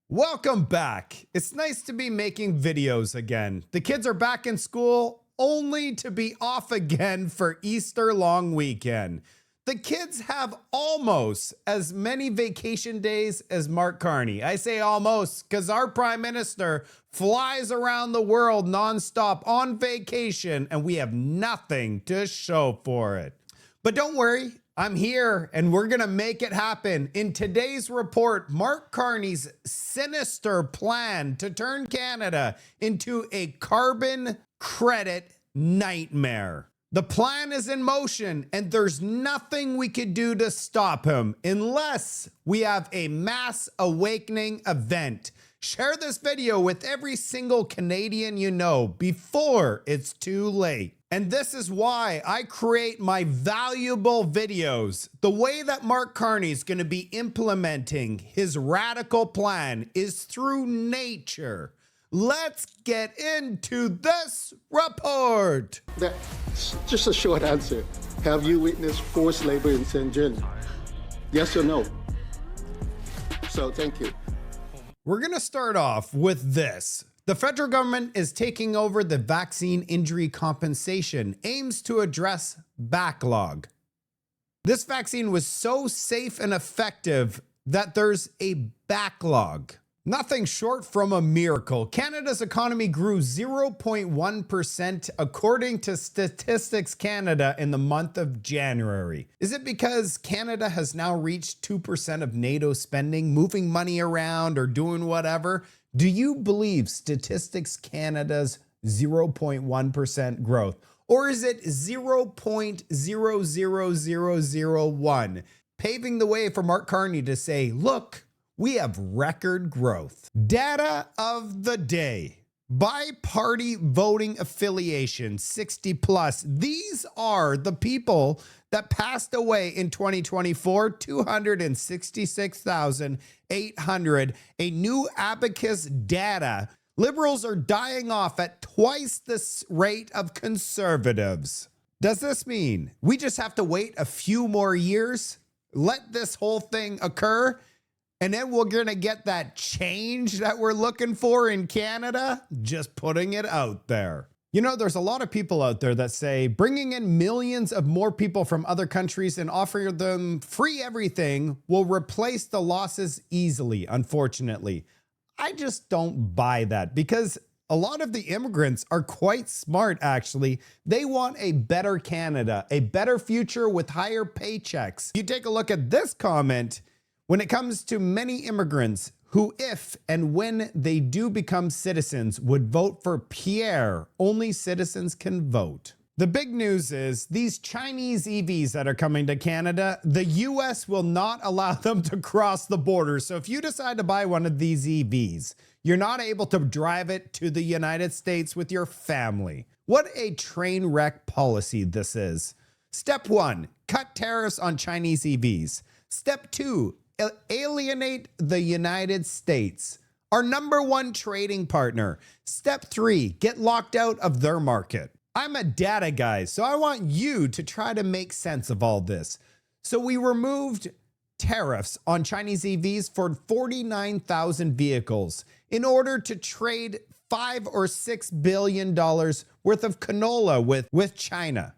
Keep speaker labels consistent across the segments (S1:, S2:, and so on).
S1: Welcome back. It's nice to be making videos again. The kids are back in school only to be off again for Easter long weekend. The kids have almost as many vacation days as Mark Carney. I say almost because our prime minister flies around the world nonstop on vacation and we have nothing to show for it. But don't worry, I'm here and we're going to make it happen. In today's report, Mark Carney's sinister plan to turn Canada into a carbon credit nightmare. The plan is in motion and there's nothing we could do to stop him unless we have a mass awakening event. Share this video with every single Canadian you know before it's too late. And this is why I create my valuable videos. The way that Mark Carney is going to be implementing his radical plan is through nature. Let's get into this report.
S2: That's just a short answer. Have you witnessed forced labor in Shenzhen? Yes or no? So thank you.
S1: We're going to start off with this. The federal government is taking over the vaccine injury compensation, aims to address backlog. This vaccine was so safe and effective that there's a backlog. Nothing short from a miracle. Canada's economy grew 0.1% according to Statistics Canada in the month of January. Is it because Canada has now reached 2% of NATO spending, moving money around or doing whatever? Do you believe Statistics Canada's 0.1% growth? Or is it 0.00001, paving the way for Mark Carney to say, look, we have record growth. Data of the day. By party voting affiliation, 60 plus. These are the people that passed away in 2024, 266,800. A new Abacus data. Liberals are dying off at twice the rate of conservatives. Does this mean we just have to wait a few more years? Let this whole thing occur? And then we're going to get that change that we're looking for in Canada? Just putting it out there. You know, there's a lot of people out there that say bringing in millions of more people from other countries and offering them free everything will replace the losses easily, unfortunately. I just don't buy that because a lot of the immigrants are quite smart, actually. They want a better Canada, a better future with higher paychecks. You take a look at this comment. When it comes to many immigrants who, if and when they do become citizens, would vote for Pierre, only citizens can vote. The big news is these Chinese EVs that are coming to Canada, the US will not allow them to cross the border. So if you decide to buy one of these EVs, you're not able to drive it to the United States with your family. What a train wreck policy this is. Step 1, cut tariffs on Chinese EVs. Step 2, alienate the United States, our #1 trading partner. Step 3, get locked out of their market. I'm a data guy, so I want you to try to make sense of all this. So we removed tariffs on Chinese EVs for 49,000 vehicles in order to trade $5 or $6 billion worth of canola with China.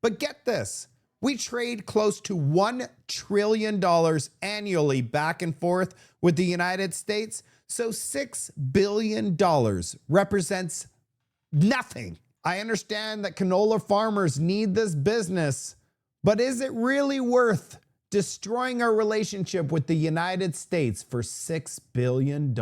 S1: But get this. We trade close to $1 trillion annually back and forth with the United States. So $6 billion represents nothing. I understand that canola farmers need this business, but is it really worth destroying our relationship with the United States for $6 billion?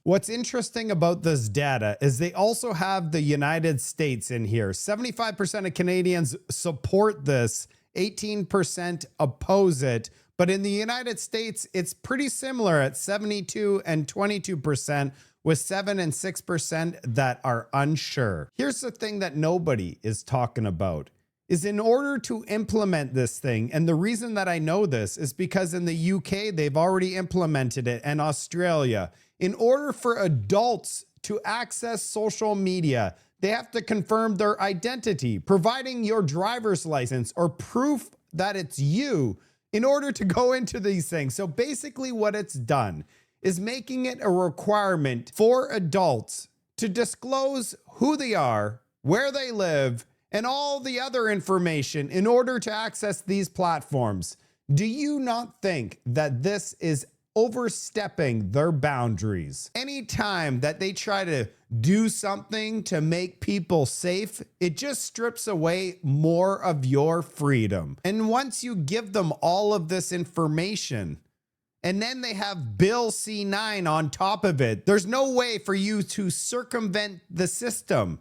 S1: What's interesting about this data is they also have the United States in here. 75% of Canadians support this. 18% oppose it. But in the United States, it's pretty similar at 72 and 22%, with 7 and 6% that are unsure. Here's the thing that nobody is talking about. Is in order to implement this thing, and the reason that I know this is because in the UK, they've already implemented it, and Australia. In order for adults to access social media, they have to confirm their identity, providing your driver's license or proof that it's you in order to go into these things. So basically what it's done is making it a requirement for adults to disclose who they are, where they live, and all the other information in order to access these platforms. Do you not think that this is overstepping their boundaries? Anytime that they try to do something to make people safe, it just strips away more of your freedom. And once you give them all of this information, and then they have Bill C9 on top of it, there's no way for you to circumvent the system.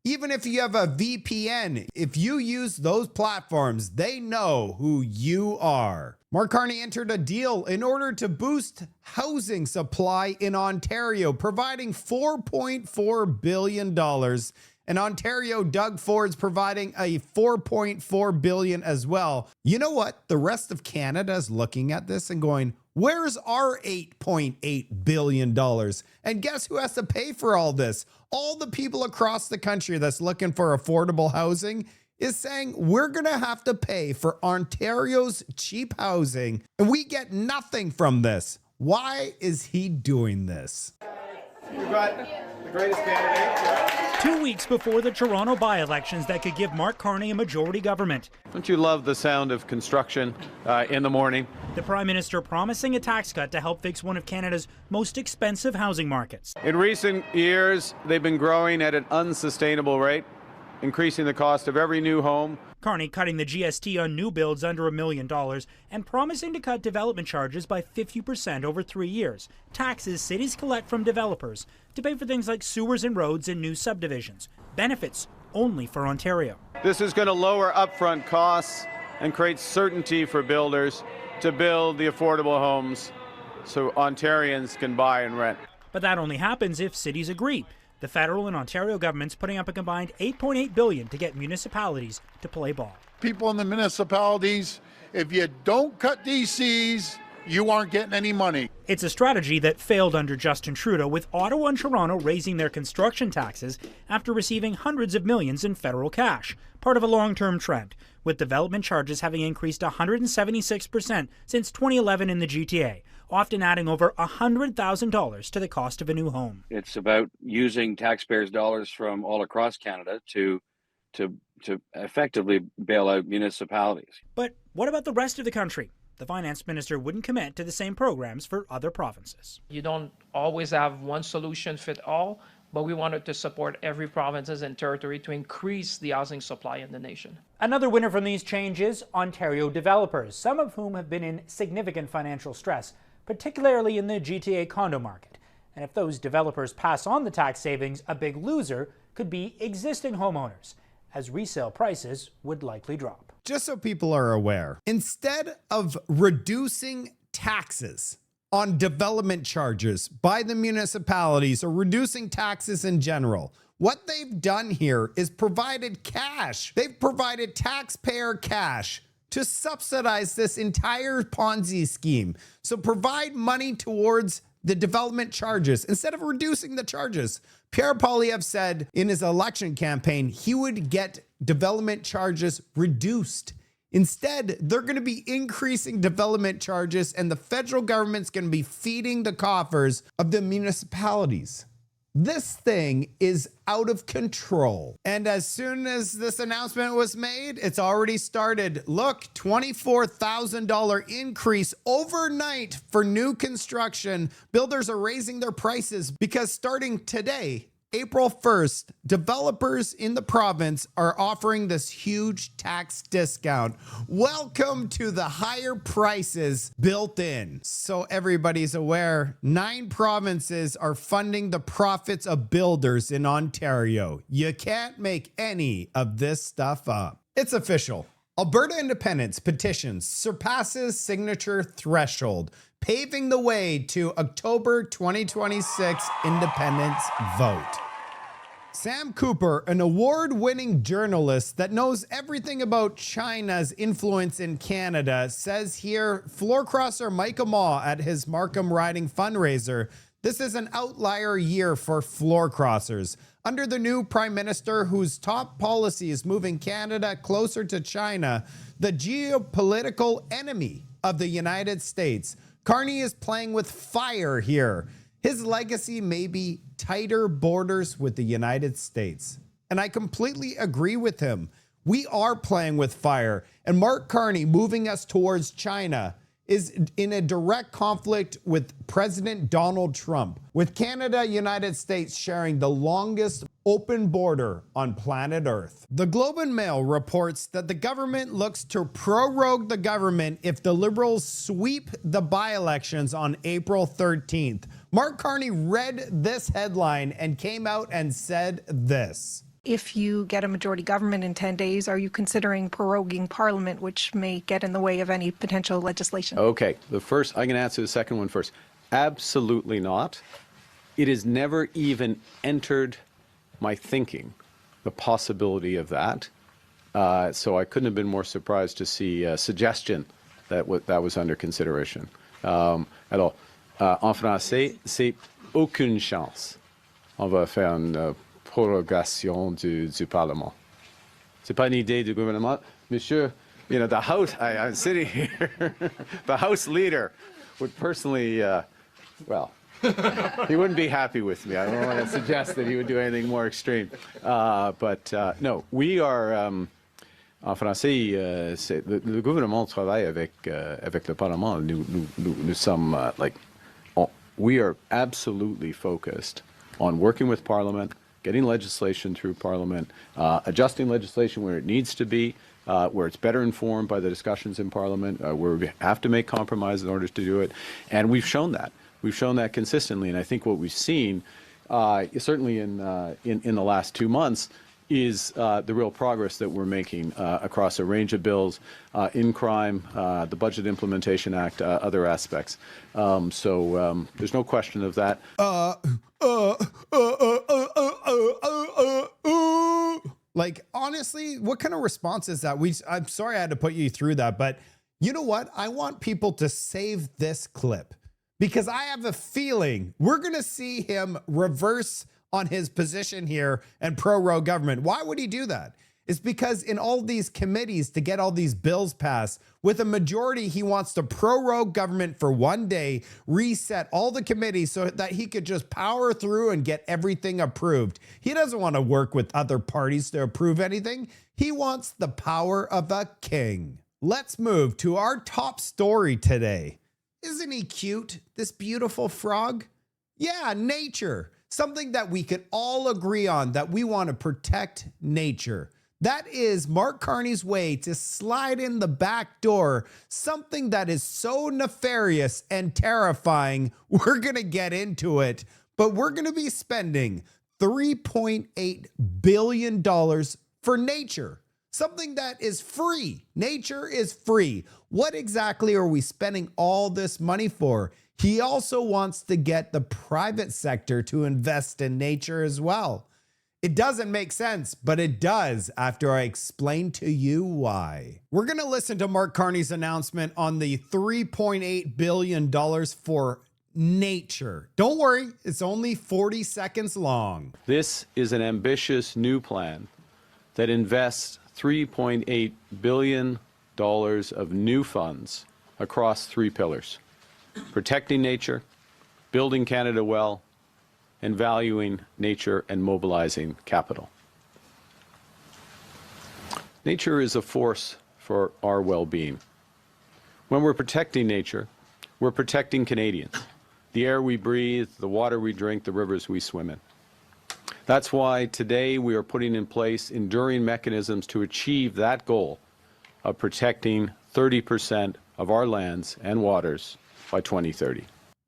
S1: Even if you have a VPN, if you use those platforms, they know who you are. Mark Carney entered a deal in order to boost housing supply in Ontario, providing $4.4 billion. And Ontario, Doug Ford's providing a $4.4 billion as well. You know what? The rest of Canada is looking at this and going, where's our $8.8 billion? And guess who has to pay for all this? All the people across the country that's looking for affordable housing is saying we're going to have to pay for Ontario's cheap housing, and we get nothing from this. Why is he doing this?
S3: We've got the greatest candidate.
S4: 2 weeks before the Toronto by-elections that could give Mark Carney a majority government.
S3: Don't you love the sound of construction in the morning?
S4: The Prime Minister promising a tax cut to help fix one of Canada's most expensive housing markets.
S3: In recent years, they've been growing at an unsustainable rate, increasing the cost of every new home.
S4: Carney cutting the GST on new builds under $1 million and promising to cut development charges by 50% over 3 years. Taxes cities collect from developers to pay for things like sewers and roads and new subdivisions. Benefits only for Ontario.
S3: This is going to lower upfront costs and create certainty for builders to build the affordable homes so Ontarians can buy and rent.
S4: But that only happens if cities agree. The federal and Ontario governments putting up a combined $8.8 billion to get municipalities to play ball.
S5: People in the municipalities, if you don't cut DCs, you aren't getting any money.
S4: It's a strategy that failed under Justin Trudeau, with Ottawa and Toronto raising their construction taxes after receiving hundreds of millions in federal cash, part of a long-term trend, with development charges having increased 176% since 2011 in the GTA, often adding over $100,000 to the cost of a new home.
S6: It's about using taxpayers' dollars from all across Canada to effectively bail out municipalities.
S4: But what about the rest of the country? The finance minister wouldn't commit to the same programs for other provinces.
S7: You don't always have one solution fit all, but we wanted to support every provinces and territory to increase the housing supply in the nation.
S4: Another winner from these changes, Ontario developers, some of whom have been in significant financial stress, particularly in the GTA condo market. And if those developers pass on the tax savings, a big loser could be existing homeowners, as resale prices would likely drop.
S1: Just so people are aware, instead of reducing taxes on development charges by the municipalities or reducing taxes in general, what they've done here is provided cash. They've provided taxpayer cash to subsidize this entire Ponzi scheme. So provide money towards the development charges instead of reducing the charges. Pierre Poilievre said in his election campaign he would get development charges reduced. Instead, they're going to be increasing development charges, and the federal government's going to be feeding the coffers of the municipalities. This thing is out of control. And as soon as this announcement was made, it's already started. Look, $24,000 increase overnight for new construction. Builders are raising their prices because starting today, April 1st, developers in the province are offering this huge tax discount. Welcome to the higher prices built in. So everybody's aware, 9 provinces are funding the profits of builders in Ontario. You can't make any of this stuff up. It's official. Alberta independence petitions surpasses signature threshold, paving the way to October 2026 independence vote. Sam Cooper, an award-winning journalist that knows everything about China's influence in Canada, says here, floor crosser Michael Ma at his Markham Riding fundraiser, this is an outlier year for floor crossers. Under the new Prime Minister, whose top policy is moving Canada closer to China, the geopolitical enemy of the United States, Carney is playing with fire here. His legacy may be tighter borders with the United States. And I completely agree with him. We are playing with fire. And Mark Carney moving us towards China is in a direct conflict with President Donald Trump, with Canada, United States sharing the longest open border on planet Earth. The Globe and Mail reports that the government looks to prorogue the government if the Liberals sweep the by-elections on April 13th. Mark Carney read this headline and came out and said this.
S8: If you get a majority government in 10 days, are you considering proroguing Parliament, which may get in the way of any potential legislation?
S3: Okay, I can answer the second one first. Absolutely not. It has never even entered my thinking, the possibility of that. So I couldn't have been more surprised to see a suggestion that was under consideration. Alors, en français, c'est aucune chance. On va faire une prorogation du Parlement. C'est pas une idée du gouvernement. Monsieur, the House, I'm sitting here, the House leader would personally, he wouldn't be happy with me. I don't want to suggest that he would do anything more extreme. No, we are, en français, le gouvernement travaille avec le Parlement. Nous sommes, we are absolutely focused on working with Parliament, getting legislation through Parliament, adjusting legislation where it needs to be, where it's better informed by the discussions in Parliament, where we have to make compromises in order to do it. And we've shown that. We've shown that consistently. And I think what we've seen, certainly in the last 2 months, is the real progress that we're making across a range of bills in crime, the Budget Implementation Act, other aspects. So there's no question of that.
S1: Like, honestly, what kind of response is that? I'm sorry I had to put you through that, but you know what? I want people to save this clip because I have a feeling we're going to see him reverse on his position here and prorogue government. Why would he do that? It's because in all these committees to get all these bills passed, with a majority, he wants to prorogue government for 1 day, reset all the committees so that he could just power through and get everything approved. He doesn't want to work with other parties to approve anything. He wants the power of a king. Let's move to our top story today. Isn't he cute, this beautiful frog? Yeah, nature. Something that we could all agree on, that we want to protect nature. That is Mark Carney's way to slide in the back door, something that is so nefarious and terrifying. We're going to get into it, but we're going to be spending $3.8 billion for nature, something that is free. Nature is free. What exactly are we spending all this money for? He also wants to get the private sector to invest in nature as well. It doesn't make sense, but it does after I explain to you why. We're going to listen to Mark Carney's announcement on the $3.8 billion for nature. Don't worry, it's only 40 seconds long.
S3: This is an ambitious new plan that invests $3.8 billion of new funds across 3 pillars: protecting nature, building Canada well, and valuing nature and mobilizing capital. Nature is a force for our well-being. When we're protecting nature, we're protecting Canadians, the air we breathe, the water we drink, the rivers we swim in. That's why today we are putting in place enduring mechanisms to achieve that goal of protecting 30% of our lands and waters by 2030.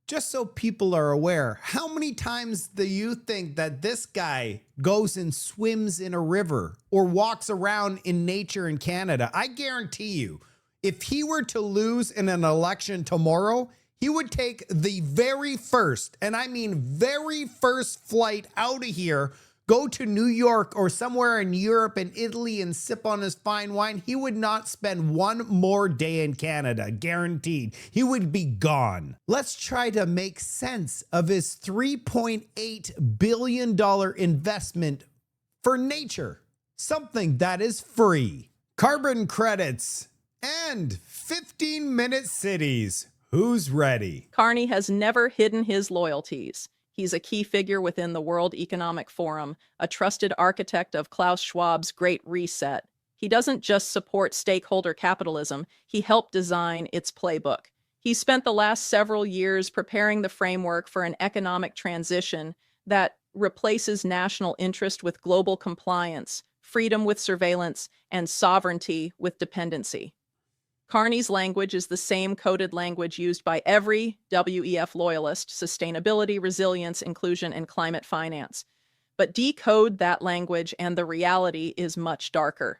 S1: Just so people are aware, how many times do you think that this guy goes and swims in a river or walks around in nature in Canada? I guarantee you, if he were to lose in an election tomorrow, he would take the very first, and I mean very first flight out of here, go to New York or somewhere in Europe and Italy and sip on his fine wine. He would not spend one more day in Canada, guaranteed. He would be gone. Let's try to make sense of his $3.8 billion investment for nature, something that is free. Carbon credits and 15-minute cities. Who's ready?
S9: Carney has never hidden his loyalties. He's a key figure within the World Economic Forum, a trusted architect of Klaus Schwab's Great Reset. He doesn't just support stakeholder capitalism, he helped design its playbook. He spent the last several years preparing the framework for an economic transition that replaces national interest with global compliance, freedom with surveillance, and sovereignty with dependency. Carney's language is the same coded language used by every WEF loyalist: sustainability, resilience, inclusion, and climate finance. But decode that language and the reality is much darker.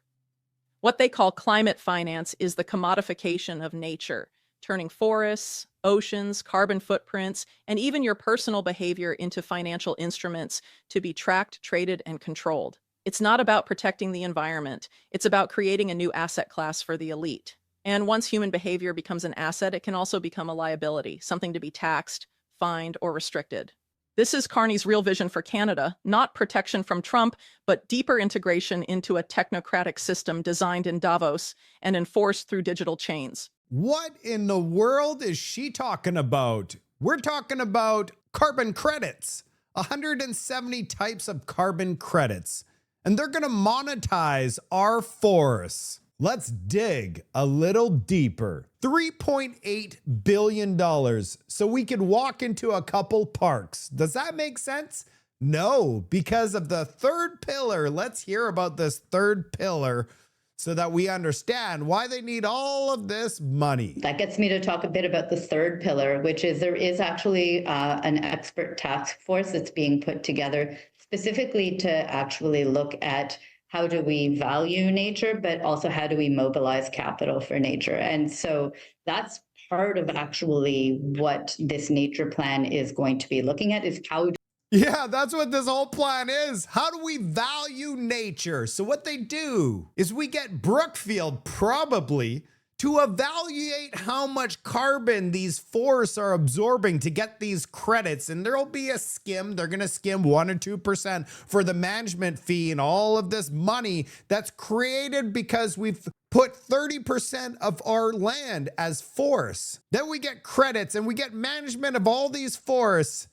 S9: What they call climate finance is the commodification of nature, turning forests, oceans, carbon footprints, and even your personal behavior into financial instruments to be tracked, traded, and controlled. It's not about protecting the environment. It's about creating a new asset class for the elite. And once human behavior becomes an asset, it can also become a liability, something to be taxed, fined, or restricted. This is Carney's real vision for Canada, not protection from Trump, but deeper integration into a technocratic system designed in Davos and enforced through digital chains.
S1: What in the world is she talking about? We're talking about carbon credits, 170 types of carbon credits, and they're going to monetize our forests. Let's dig a little deeper. $3.8 billion so we could walk into a couple parks. Does that make sense? No, because of the third pillar. Let's hear about this third pillar so that we understand why they need all of this money.
S10: That gets me to talk a bit about the third pillar, which is there is actually an expert task force that's being put together specifically to actually look at how do we value nature, but also how do we mobilize capital for nature? And so that's part of actually what this nature plan is going to be looking at, is how.
S1: Yeah, that's what this whole plan is. How do we value nature? So what they do is we get Brookfield probably to evaluate how much carbon these forests are absorbing to get these credits. And there'll be a skim. They're going to skim 1 or 2% for the management fee and all of this money that's created because we've put 30% of our land as forests. Then we get credits and we get management of all these forests.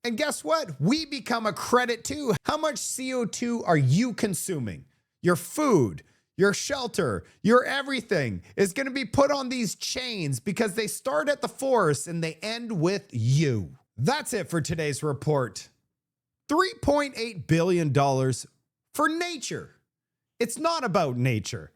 S1: And guess what? We become a credit too. How much CO2 are you consuming? Your food, your shelter, your everything is going to be put on these chains because they start at the forest and they end with you. That's it for today's report. $3.8 billion for nature. It's not about nature.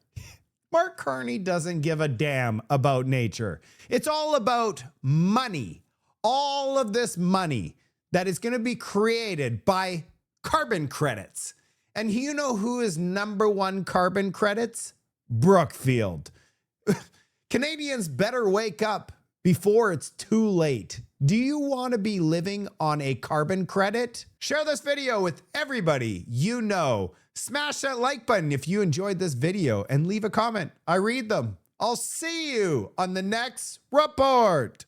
S1: Mark Carney doesn't give a damn about nature. It's all about money. All of this money that is going to be created by carbon credits. And you know who is number one carbon credits? Brookfield. Canadians better wake up before it's too late. Do you want to be living on a carbon credit? Share this video with everybody you know. Smash that like button if you enjoyed this video and leave a comment. I read them. I'll see you on the next report.